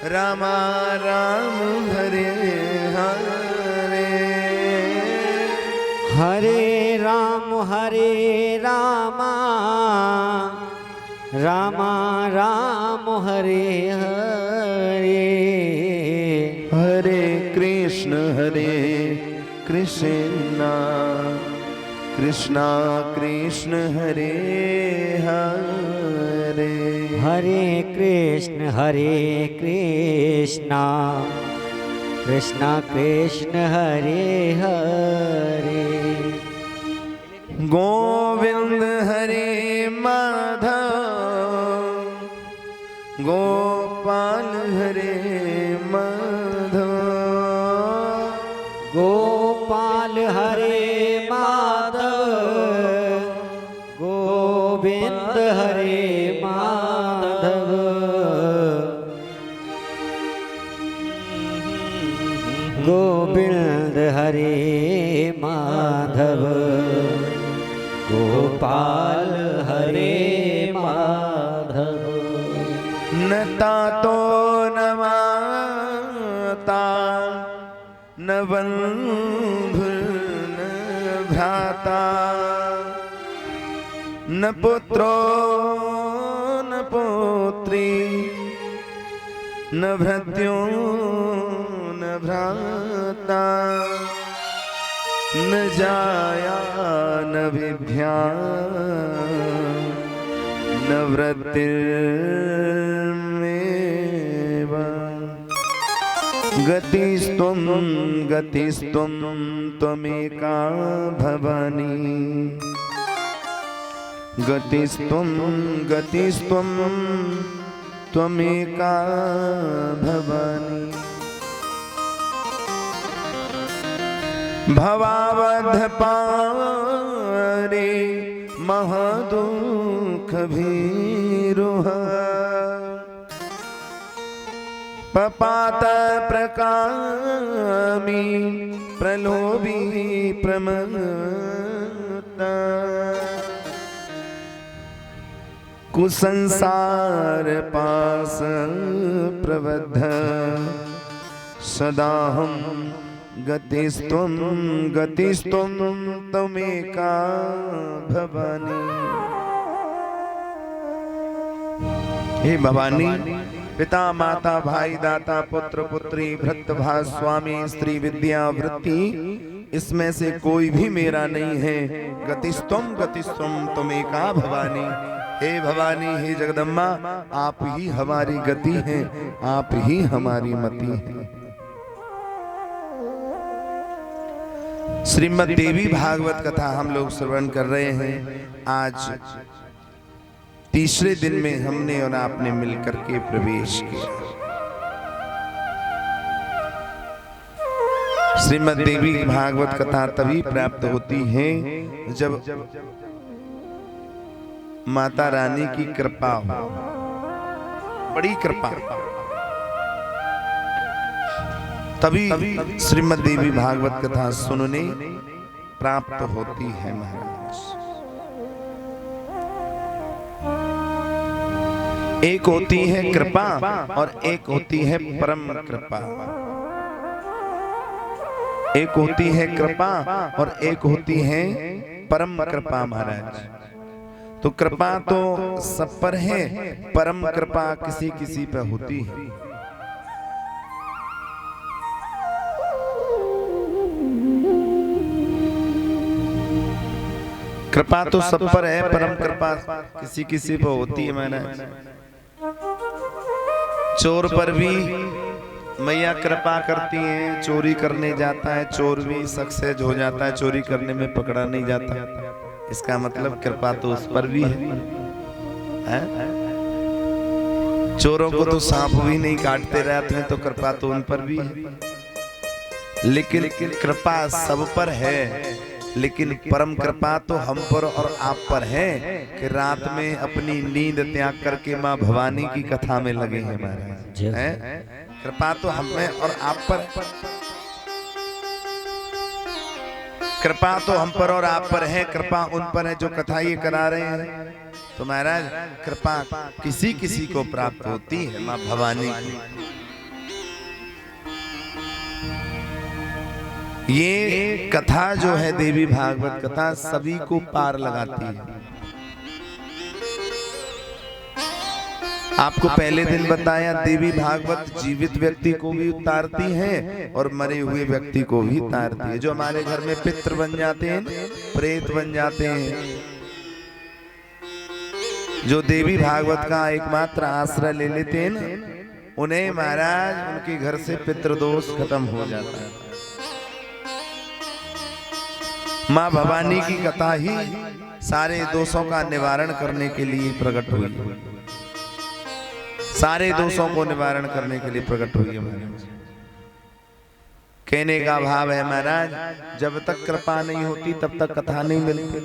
रामा राम हरे हरे, हरे रामा रामा राम हरे हरे, हरे कृष्ण कृष्णा कृष्णा कृष्ण हरे हरे, हरे कृष्णा कृष्णा कृष्ण हरे हरे, गोविंद हरे माधव गोपाल हरे माधव, गोपाल हरे माधव गोविंद हरे माधव, गोविंद हरे माधव गोपाल हरे माधव, नता तो न माता न बंधु न भ्राता न पुत्रो न पुत्री न भृत्यो न भ्राता न जाया न विद्या न वृत्तिर्मेव, गतिस्त्वं त्वमेका भवानी, गतिस्त्वं त्वमेका भवानी, भवावध पारे महदुख भीरुह, पपात प्रकामी प्रलोभी प्रमत्ता, कुसंसार पास प्रबद्ध सदाहं गतिस्त्वं त्वमेका भवानी, हे भवानी पिता माता भाई दाता पुत्र पुत्री भृत्य भाई स्वामी स्त्री विद्या वृत्ति इसमें से कोई भी मेरा नहीं है। गतिस्त्वं त्वमेका भवानी, हे भवानी हे जगदम्बा आप ही हमारी गति हैं, आप ही हमारी मति हैं। श्रीमद् देवी भागवत कथा हम लोग श्रवण कर रहे हैं। आज तीसरे दिन में हमने और आपने मिलकर के प्रवेश किया। श्रीमद् देवी भागवत कथा तभी प्राप्त होती है जब माता रानी की कृपा हो, बड़ी कृपा, तभी श्रीमद् देवी भागवत कथा सुनने प्राप्त होती है महाराज। एक होती है कृपा और एक होती है परम कृपा, एक होती है कृपा और एक होती है परम कृपा महाराज। तो कृपा तो सब पर है, परम कृपा किसी किसी पर होती है। कृपा तो सब पर है, परम कृपा किसी किसी पर होती है महाराज। चोर पर भी मैया कृपा करती है, चोरी करने जाता है चोर भी सक्सेस हो जाता है, चोरी करने में पकड़ा नहीं जाता। इसका मतलब कृपा तो उस पर भी है? चोरों को तो सांप भी नहीं काटते रहते हैं, तो कृपा तो उन पर भी है। लेकिन कृपा सब पर है, लेकिन परम कृपा तो हम पर और आप पर है कि रात में अपनी नींद त्याग करके माँ भवानी की कथा में लगे हैं महाराज। कृपा तो हम में और आप पर, कृपा तो हम पर और आप पर है, कृपा उन पर है जो कथा ये करा रहे हैं। तो महाराज कृपा किसी किसी को प्राप्त होती है माँ भवानी की। ये कथा जो है देवी भागवत कथा सभी को पार लगाती है। आपको पहले दिन बताया देवी भागवत जीवित व्यक्ति को भी उतारती है और मरे हुए व्यक्ति को भी उतारती है। जो हमारे घर में पितृ बन जाते हैं, प्रेत बन जाते हैं, जो देवी भागवत का एकमात्र आश्रय ले लेते हैं ना, उन्हें महाराज उनके घर से पितृदोष खत्म हो जाता है। माँ भवानी की कथा ही सारे दोषों का निवारण करने के लिए प्रकट हुई, सारे दोषों को निवारण करने के लिए प्रकट हुई है महाराज। कहने का भाव है महाराज, जब तक कृपा नहीं होती तब तक कथा नहीं मिलती,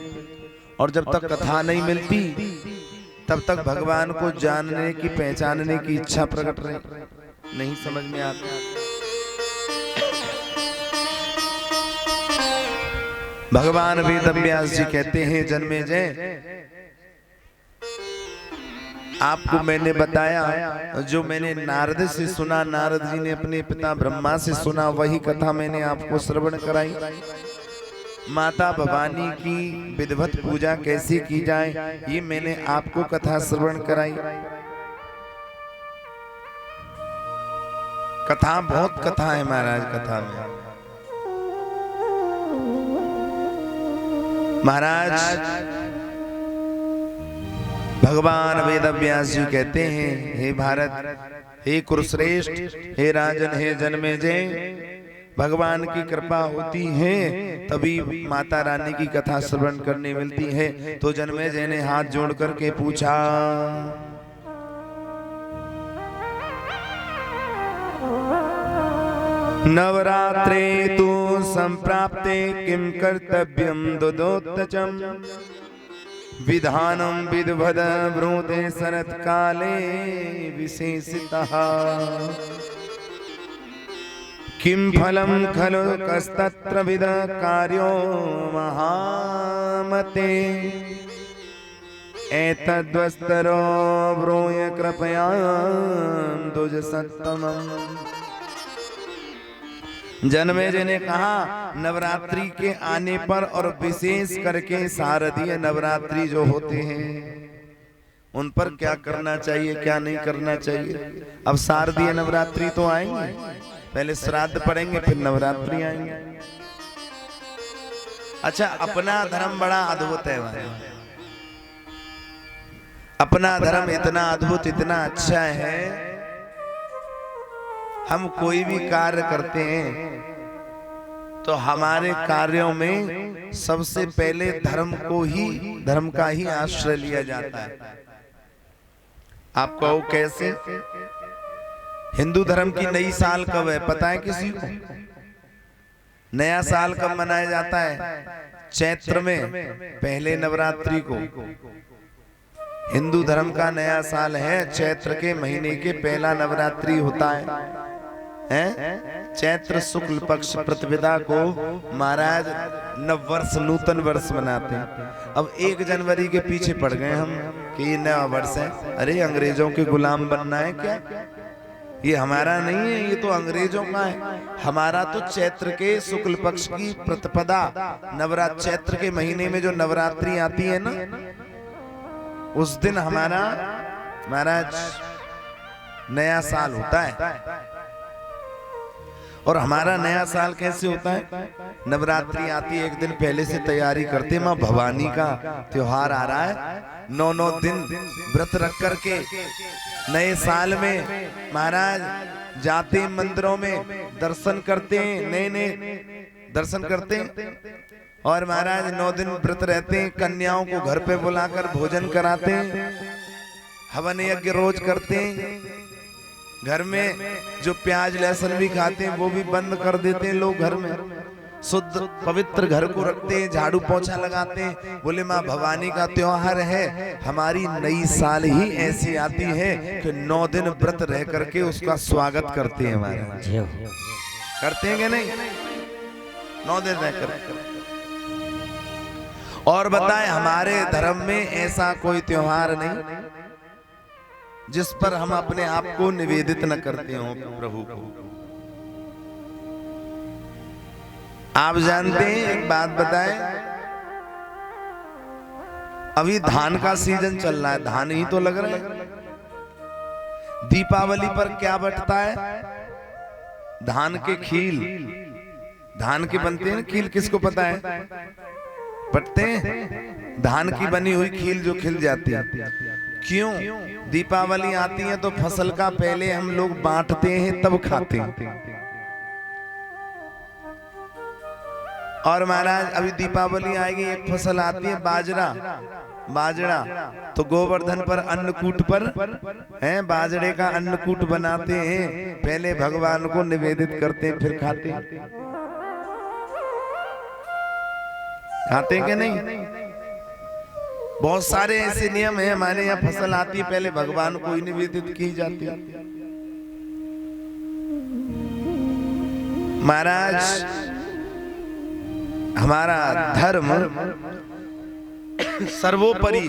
और जब तक कथा नहीं मिलती तब तक भगवान को जानने की, पहचानने की इच्छा प्रकट नहीं समझ में आता। भगवान वेद व्यास जी कहते हैं, जन्मेजय आपको मैंने बताया, जो मैंने नारद से सुना, नारद जी ने अपने पिता ब्रह्मा से सुना, वही कथा मैंने आपको श्रवण कराई। माता भवानी की विधिवत पूजा कैसे की जाए ये मैंने आपको कथा श्रवण कराई। कथा बहुत कथा है महाराज, कथा में महाराज भगवान वेद व्यास जी कहते हैं, हे भारत, हे कुरुश्रेष्ठ, हे राजन, हे जन्मेजय, भगवान की कृपा होती है तभी माता रानी की कथा श्रवण करने मिलती है। तो जन्मेजय ने हाथ जोड़ करके पूछा, नवरात्रे तु संप्राप्ते किं कर्तव्यं दुदोत्तचम् विधानं विद्वद ब्रूते शरत्काले विशेषतः किं फलं खलु कस्तत्र विद कार्यो महामते एतद्वस्तरो ब्रूय कृपया दुज सत्तमम्। जन्मेजय ने कहा, नवरात्रि के आने पर और विशेष करके शारदीय नवरात्रि जो होते हैं उन पर क्या करना चाहिए, क्या नहीं करना चाहिए। अब शारदीय नवरात्रि तो आएंगे, पहले श्राद्ध पड़ेंगे, फिर नवरात्रि आएंगे। अच्छा, अपना धर्म बड़ा अद्भुत है भाई, अपना धर्म इतना अद्भुत, इतना अच्छा है। हम कोई भी कार्य करते हैं तो हमारे कार्यों में सबसे पहले धर्म का ही आश्रय लिया जाता है। आप कहो कैसे? हिंदू धर्म की नई साल कब है पता है किसी को? नया साल कब मनाया जाता है? चैत्र में पहले नवरात्रि को। हिंदू धर्म का नया साल है चैत्र के महीने के पहला नवरात्रि होता है। चैत्र शुक्ल पक्ष प्रतिपदा को महाराज नव वर्ष, नूतन वर्ष मनाते हैं। अब 1 जनवरी के पीछे पड़ गए हम कि ये नया वर्ष है। अरे अंग्रेजों के गुलाम बनना है क्या? ये हमारा नहीं है, ये तो अंग्रेजों का है। हमारा तो चैत्र के शुक्ल पक्ष की प्रतिपदा, नवरात्र, चैत्र के महीने में जो नवरात्रि आती है ना, उस दिन हमारा महाराज नया साल होता है। और हमारा नया साल कैसे होता है? नवरात्रि आती है, 1 दिन पहले से तैयारी करते, माँ भवानी का त्योहार आ रहा है। 9 दिन व्रत रख करके नए साल में महाराज जाते मंदिरों में दर्शन करते हैं, नए दर्शन करते हैं। और महाराज 9 दिन व्रत रहते हैं, कन्याओं को घर पे बुलाकर भोजन कराते हैं, हवन यज्ञ रोज करते हैं। घर में जो प्याज लहसुन भी खाते हैं वो भी बंद कर देते हैं लोग। घर में शुद्ध पवित्र घर को रखते हैं, झाड़ू पोछा लगाते हैं। बोले माँ भवानी का त्योहार है, हमारी नई साल ही ऐसी आती है कि 9 दिन व्रत रह करके उसका स्वागत करते हैं। हमारे करते हैं कि नहीं? 9 दिन रह कर। और बताएं, हमारे धर्म में ऐसा कोई त्योहार नहीं जिस पर हम अपने आप को निवेदित न करते हो प्रभु को। आप जानते हैं, एक बात बताएं, अभी धान का सीजन चल रहा है, धान ही तो लग रहे हैं। दीपावली पर क्या बटता है? धान के खील, धान के बनते हैं ना खील, किसको पता है? बटते हैं धान की बनी हुई खील जो खिल जाती है। क्यों? दीपावली आती है तो फसल का पहले हम लोग बांटते हैं तब खाते हैं। और महाराज अभी दीपावली आएगी, एक फसल आती है बाजरा, बाजरा तो गोवर्धन पर अन्नकूट पर हैं, बाजरे का अन्नकूट बनाते हैं, पहले भगवान को निवेदित करते हैं फिर खाते हैं। खाते हैं कि नहीं? बहुत सारे ऐसे नियम हैं हमारे यहाँ। फसल आती है पहले भगवान को ही निवेदित की जाती है। महाराज हमारा धर्म सर्वोपरि,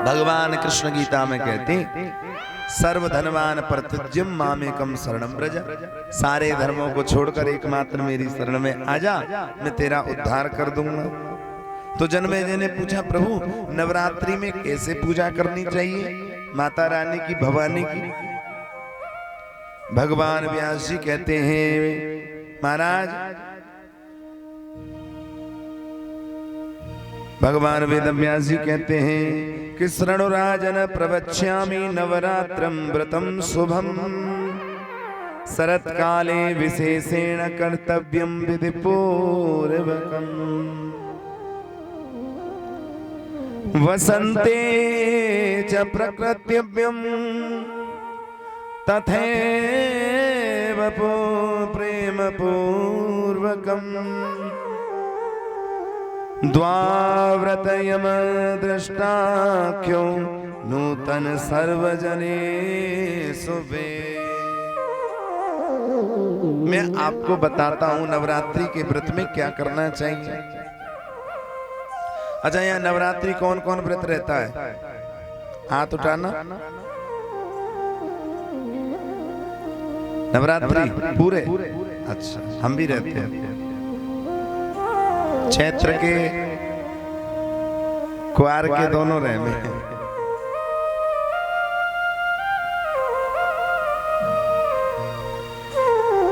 भगवान कृष्ण गीता में कहते हैं सर्वधनवान परित्यज्य मामेकम शरणं व्रज। सारे धर्मों को छोड़कर एकमात्र मेरी शरण में आजा, मैं तेरा उद्धार कर दूंगा। तो जन्मेजय ने पूछा, प्रभु नवरात्रि में कैसे पूजा करनी चाहिए माता रानी की, भवानी की? भगवान व्यास जी कहते हैं, महाराज भगवान वेद व्यास जी कहते हैं कि शृणुराजन प्रवक्ष्यामि नवरात्रं व्रतं शुभम शरत्काले विशेषेण कर्तव्यं विधिपूर्वकम् वसन्ते च प्रकृत्यव्यं तथैव प्रेमपूर्वकम् द्वाव्रतयम दृष्टाख्यो नूतन सर्वजने सुबे। मैं आपको बताता हूं नवरात्रि के व्रत में क्या करना चाहिए। अच्छा, यहाँ नवरात्रि कौन कौन व्रत रहता है? हाथ उठाना। नवरात्रि पूरे? अच्छा, हम भी रहते हैं। चैत्र के कुआर के दोनों रहे में।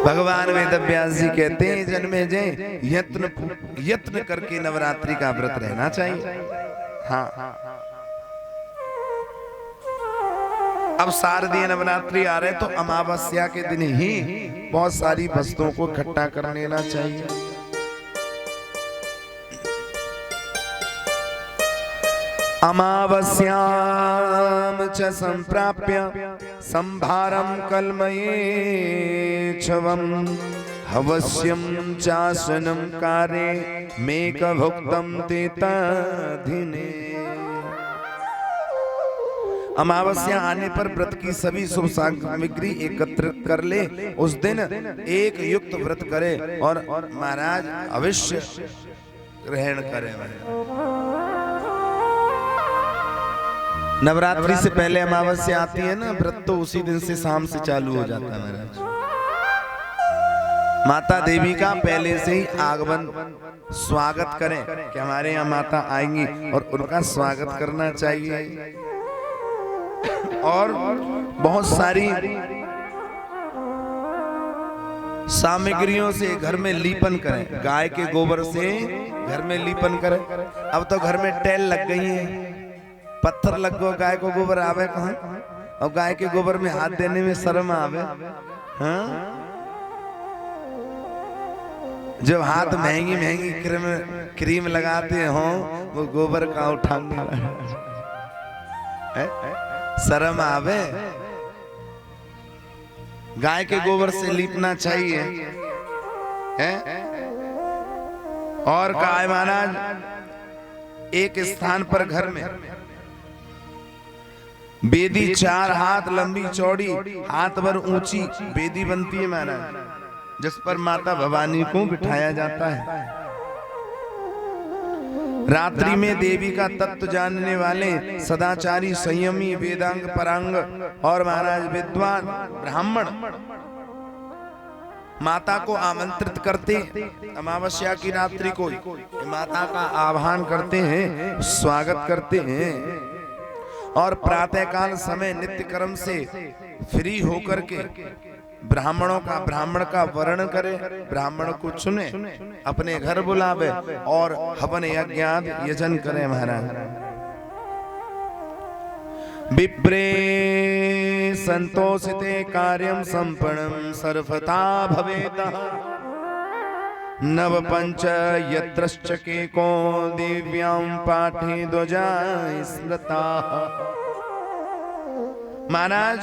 भगवान वेदव्यास जी कहते हैं जन्मेजय यत्न करके नवरात्रि का व्रत रहना चाहिए। हाँ, अब शारदीय नवरात्रि आ रहे तो अमावस्या के दिन ही बहुत सारी वस्तुओं को इकट्ठा कर लेना चाहिए। अमावस्यां च संप्राप्य संभारं कल्मयेच्छवं हवस्यं चासनं कारे मेकभुक्तं तेताधिने। अमावस्या आने पर व्रत की सभी शुभ सामग्री एकत्रित कर ले, उस दिन एक युक्त व्रत करे और महाराज अवश्य ग्रहण करे। नवरात्रि से पहले अमावस्या आती है ना, व्रत तो उसी दिन से शाम से चालू हो जाता है महाराज। माता देवी का पहले से ही आगमन स्वागत करें कि हमारे यहाँ माता आएंगी और उनका स्वागत करना चाहिए। और बहुत सारी सामग्रियों से घर में लीपन करें। गाय के गोबर से घर में लीपन करें। अब तो घर में टैल लग गई है, पत्थर लग गो, गाय को गोबर आवे कहाँ? और गाय के गोबर में हाथ देने में शर्म आवे। हाँ? जो हाथ महंगी महंगी क्रीम लगाते हो वो गोबर का उठाने शर्म आवे। गाय के गोबर से लीपना चाहिए है? और गाय महाराज एक स्थान पर घर में बेदी 4 हाथ लंबी चौड़ी, हाथ भर ऊंची बेदी बनती है महाराज, जिस पर माता भवानी को बिठाया जाता है। रात्रि में देवी का तत्व जानने वाले सदाचारी, संयमी, वेदांग परांग और महाराज विद्वान ब्राह्मण माता को आमंत्रित करते, अमावस्या की रात्रि को माता का आह्वान करते हैं, स्वागत करते हैं और प्रातःकाल समय नित्य कर्म से फ्री होकर के ब्राह्मण का वर्ण करे, ब्राह्मण को चुने, अपने घर बुलावे और हवन यज्ञादि यजन करे। महाराज विप्रे संतोषिते कार्यं संपन्नं सर्वथा भवेत् नव पंच यत्रश्चके को दिव्यां पाठे ध्वजा स्मृता। महाराज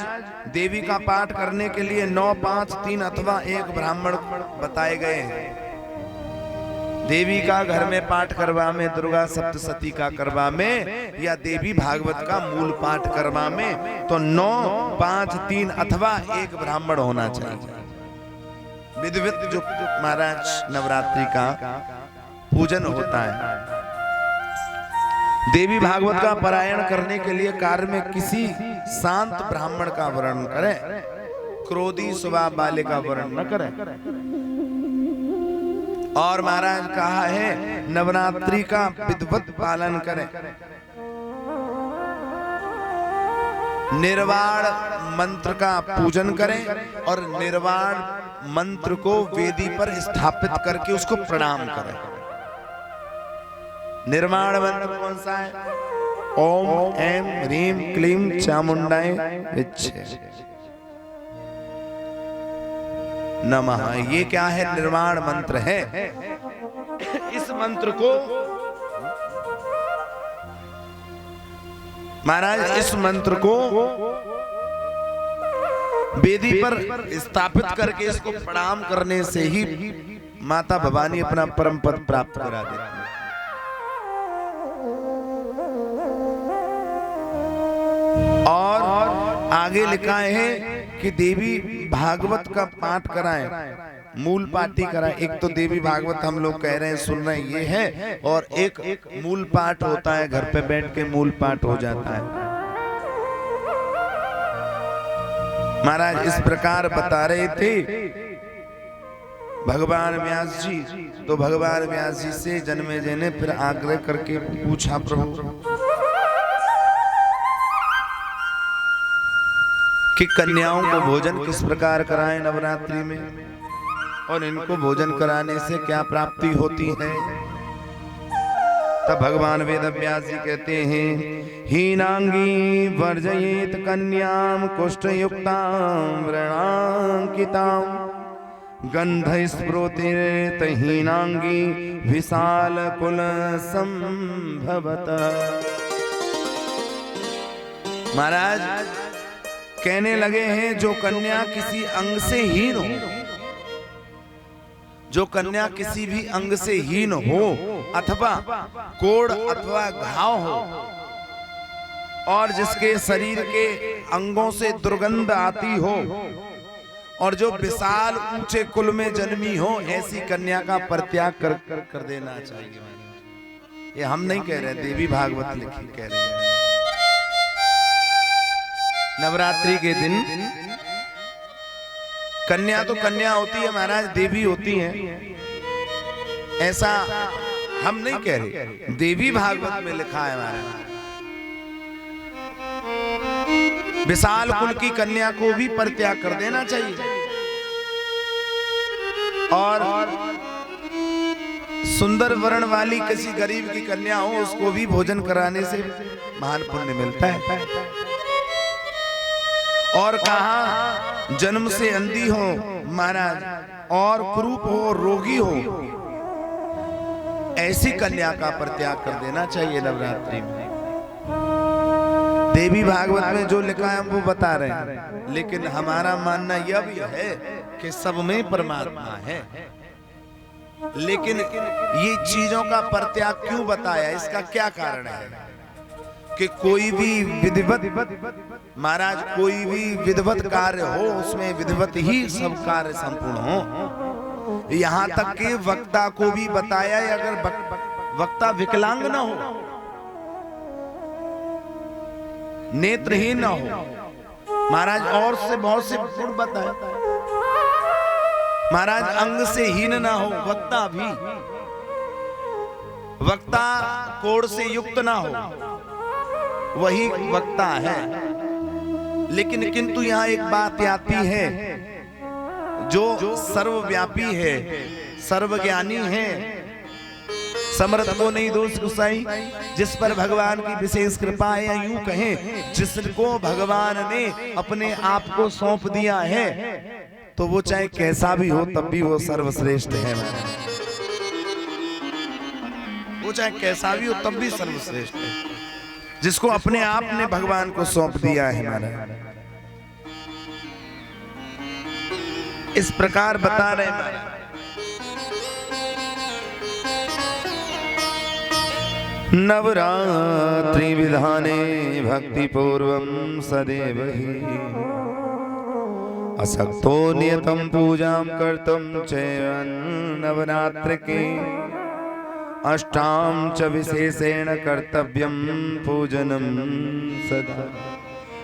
देवी का पाठ करने के लिए 9, 5, 3 अथवा 1 ब्राह्मण बताए गए हैं। देवी का घर में पाठ करवा में, दुर्गा सप्तशती का करवा में या देवी भागवत का मूल पाठ करवा में तो 9, 5, 3 अथवा 1 ब्राह्मण होना चाहिए। विधिवत जो महाराज नवरात्रि का पूजन होता है, देवी भागवत का पारायण करने के लिए कार्य में किसी शांत ब्राह्मण का वर्ण करें, क्रोधी स्वभाव वाले का वर्ण न करें। और महाराज कहा है नवरात्रि का विधिवत पालन करें, निर्वाण मंत्र का पूजन करें और निर्वाण मंत्र को वेदी पर स्थापित करके उसको प्रणाम करें। निर्वाण मंत्र कौन सा है? ओम ऐं ह्रीं क्लीं चामुंडाय विच्छे नमः। ये क्या है? निर्वाण मंत्र है। इस मंत्र को महाराज, इस मंत्र को वेदी पर स्थापित करके इसको प्रणाम करने से ही माता भवानी अपना परम पद प्राप्त करा देती है। और आगे लिखा है कि देवी भागवत का पाठ कराएं, मूल पाठी कराएं। एक तो देवी भागवत हम लोग कह रहे हैं, सुन रहे हैं, ये है, और एक मूल पाठ होता है, घर पे बैठ के मूल पाठ हो जाता है। महाराज इस प्रकार बता रहे थे भगवान व्यास जी। तो भगवान व्यास जी से जन्मेजय ने फिर आग्रह करके पूछा, प्रभु कि कन्याओं को भोजन किस प्रकार कराएं नवरात्रि में, और इनको भोजन कराने से क्या प्राप्ति होती है। तब भगवान वेद व्यास जी कहते हैं, हीनांगी वर्जयेत कन्याम कुष्ठयुक्तां व्रणांकितां गंधस्फुरतिर्त हीनांगी विशाल कुल संभवत। महाराज कहने लगे हैं जो कन्या किसी अंग से हीन हो, जो कन्या किसी भी अंग से हीन हो अथवा कोढ़ अथवा घाव हो और जिसके शरीर के अंगों से दुर्गंध आती हो और जो विशाल ऊंचे कुल में जन्मी हो, ऐसी कन्या का परित्याग कर देना चाहिए। ये हम नहीं कह रहे, देवी भागवत लिखी कह रहे हैं। नवरात्रि के दिन कन्या तो कन्या होती है महाराज, देवी होती है, ऐसा हम नहीं कह रहे, देवी भागवत में लिखा है महाराज। विशाल कुल की कन्या को भी परित्याग कर देना चाहिए और सुंदर वर्ण वाली किसी गरीब की कन्या हो उसको भी भोजन कराने से महान पुण्य मिलता है। और कहा जन्म से अंधी हो महाराज और कुरूप हो, रोगी हो, ऐसी कन्या का परित्याग कर देना चाहिए नवरात्रि में। देवी भागवत में जो लिखा है हम वो बता रहे हैं, लेकिन हमारा मानना यह भी है कि सब में परमात्मा है। लेकिन ये चीजों का परित्याग क्यों बताया, इसका क्या कारण है कि कोई भी विधिवत महाराज, कोई भी विधिवत कार्य हो उसमें विधिवत ही सब कार्य संपूर्ण हो। यहाँ तक कि वक्ता को भी बताया है, अगर वक्ता विकलांग न हो, नेत्रहीन न हो महाराज, और से बहुत से गुण बताए, महाराज अंग से हीन ना हो, वक्ता भी, वक्ता कोड़ से युक्त ना हो, वही वक्ता है। लेकिन किंतु यहां एक बात आती है, जो सर्वव्यापी है, सर्वज्ञानी है, समर्थ को नहीं दोष गुसाई, जिस पर भगवान की विशेष कृपा है, या यूं कहें जिसको भगवान ने अपने आप को सौंप दिया है, तो वो चाहे कैसा भी हो तब भी वो सर्वश्रेष्ठ है। वो चाहे कैसा भी हो तब भी सर्वश्रेष्ठ है, जिसको अपने आप ने भगवान को सौंप दिया है। महाराज इस प्रकार बता रहे महाराज, नवरात्रि विधाने भक्ति पूर्वम सदैव ही असक्तो नियतम पूजाम कर्तुम चैव नवरात्र के अष्टाम च विशेषेण कर्तव्यम पूजनम सदा।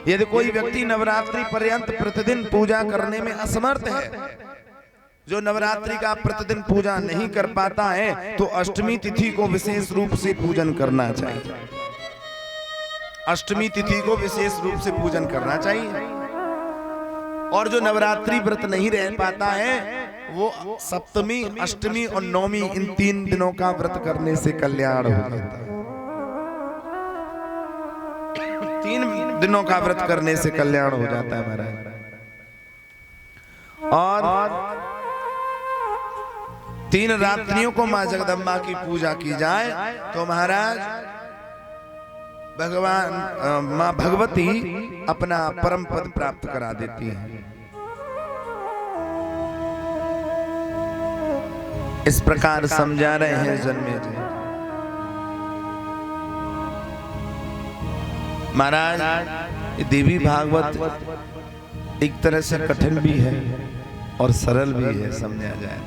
यदि कोई व्यक्ति नवरात्रि पर्यंत प्रतिदिन पूजा करने में असमर्थ है, जो नवरात्रि का प्रतिदिन पूजा नहीं कर पाता है, तो अष्टमी तिथि को विशेष रूप से पूजन करना चाहिए। अष्टमी तिथि को विशेष रूप से पूजन करना चाहिए। और जो नवरात्रि व्रत नहीं रह पाता है, वो सप्तमी, अष्टमी और नवमी इन 3 दिनों का व्रत करने से कल्याण हो जाता है। 3 दिनों का व्रत करने से कल्याण हो जाता है महाराज। और 3 रात्रियों को मां जगदम्बा की पूजा की जाए तो महाराज भगवान मां भगवती अपना परम पद प्राप्त करा देती है। इस प्रकार समझा रहे हैं जन्मेजय महाराज। देवी भागवत एक तरह से कठिन भी है और सरल भी है, समझा जाए।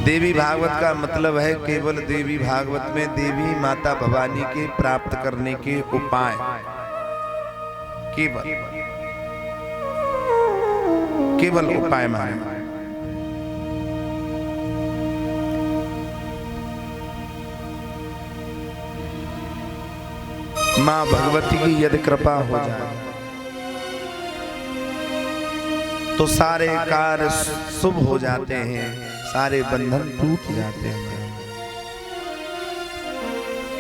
देवी भागवत का मतलब है केवल देवी भागवत में देवी माता भवानी के प्राप्त करने के उपाय, केवल उपाय माने। मां भगवती की यदि कृपा हो जाए तो सारे कार्य शुभ हो जाते हैं, सारे बंधन टूट जाते हैं।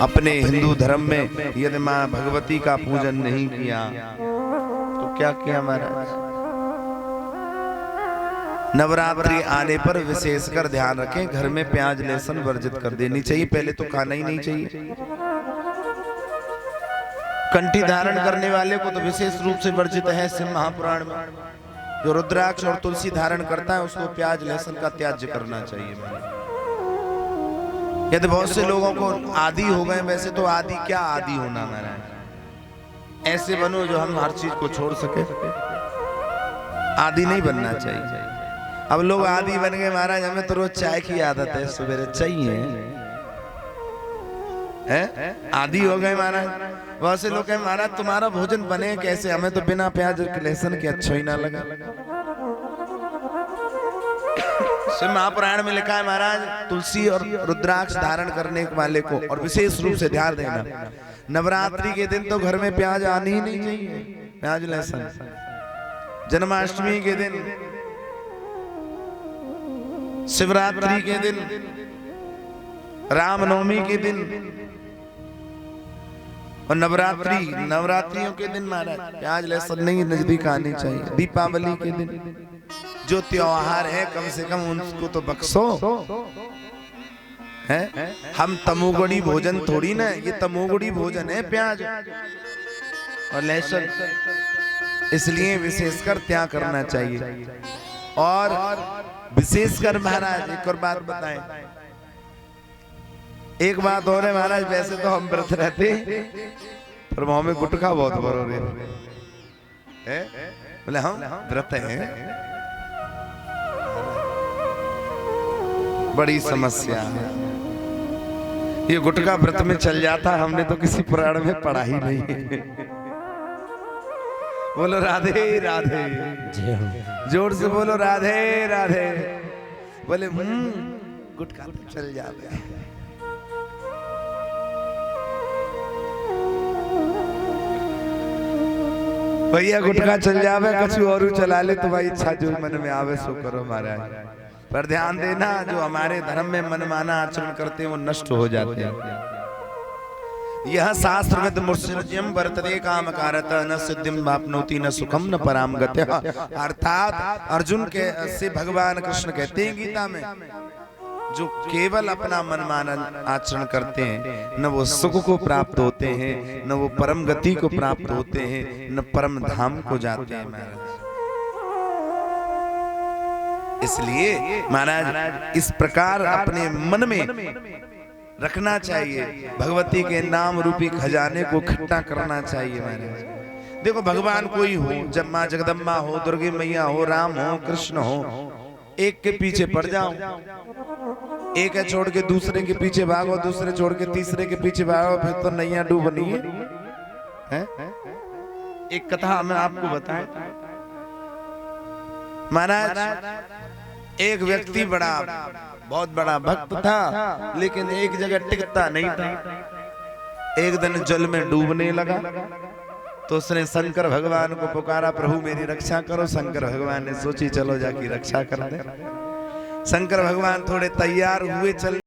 अपने हिंदू धर्म में यदि मां भगवती का पूजन नहीं किया तो क्या किया महाराज? नवरात्रि आने पर विशेषकर ध्यान रखें, घर में प्याज लहसुन वर्जित कर देनी चाहिए। पहले तो खाना ही नहीं चाहिए। कंठी धारण करने वाले को तो विशेष रूप से वर्जित है शिव महापुराण में। जो रुद्राक्ष और तुलसी धारण करता है उसको प्याज लहसुन का त्याज्य करना चाहिए। यदि बहुत से लोगों को आदि हो गए, वैसे तो आदि क्या आदि होना महाराज, ऐसे बनो जो हम हर चीज को छोड़ सके। आदि नहीं बनना चाहिए। अब लोग आदि बन गए महाराज, हमें तो रोज चाय की आदत है, सवेरे चाहिए है? आदि हो गए महाराज। बहुत से लोग कहे महाराज तुम्हारा भोजन बने कैसे, हमें तो बिना प्याज लहसुन के अच्छा ही ना लगा। शिव महापुराण में लिखा है महाराज, तुलसी और रुद्राक्ष धारण करने वाले को, और विशेष रूप से ध्यान देना, नवरात्रि के दिन तो घर में प्याज आनी ही नहीं चाहिए, प्याज लहसुन। जन्माष्टमी के दिन, शिवरात्रि के दिन, रामनवमी के दिन और नवरात्रियों के दिन महाराज प्याज लहसुन नहीं नजदीक आनी चाहिए। दीपावली के दिन जो त्योहार है कम से कम उनको तो बख्शो है। हम तमोगुणी भोजन थोड़ी ना, ये तमोगुणी भोजन है प्याज और लहसुन, इसलिए विशेषकर त्याग करना चाहिए। और विशेषकर महाराज एक और बात बताएं, एक बात और है महाराज, वैसे तो हम व्रत रहते पर मुंह में गुटखा बहुत भरो रहे हैं, बोले हम व्रत हैं, बड़ी समस्या है। ये गुटखा व्रत में चल जाता, हमने तो किसी पुराण में पढ़ा ही नहीं है। बोलो राधे राधे, जय हो। जोर से बोलो राधे राधे। बोले गुटखा तो चल जावे। भैया गुटखा चल जावे, कछु और चला ले तो भाई इच्छा जो मन में आवे सो करो महाराज। पर ध्यान देना, जो हमारे धर्म में मनमाना आचरण करते हैं वो नष्ट हो जाते हैं। यह शास्त्र में मुत्सर्ज्यम वर्तते काम कारत न सिद्धिम वाप्नोति न सुखम न पराम गत्यः। अर्थात अर्जुन के से भगवान कृष्ण कहते हैं गीता में, जो केवल अपना मनमाना आचरण करते हैं न वो सुख को प्राप्त होते हैं, न वो परम गति को प्राप्त होते हैं, न परम धाम को जाते हैं महाराज। इसलिए महाराज इस प्रकार अपने मन में रखना चाहिए, भगवती के नाम रूपी खजाने को इकट्ठा करना चाहिए महाराज। देखो भगवान कोई हो, जब माँ जगदम्बा हो, दुर्गे मैया हो, राम हो, कृष्ण हो, एक के पीछे पड़ जाओ, एक है छोड़ के दूसरे के पीछे भागो, दूसरे छोड़ के तीसरे के पीछे भागो, फिर तो नैया डूबनी है। एक कथा मैं आपको बताएं महाराज। एक व्यक्ति बहुत बड़ा भक्त था, लेकिन एक जगह टिकता नहीं था। एक दिन जल में डूबने लगा तो उसने शंकर भगवान को पुकारा, प्रभु मेरी रक्षा करो। शंकर भगवान ने सोची चलो जाके रक्षा कर दे। शंकर भगवान थोड़े तैयार हुए चलने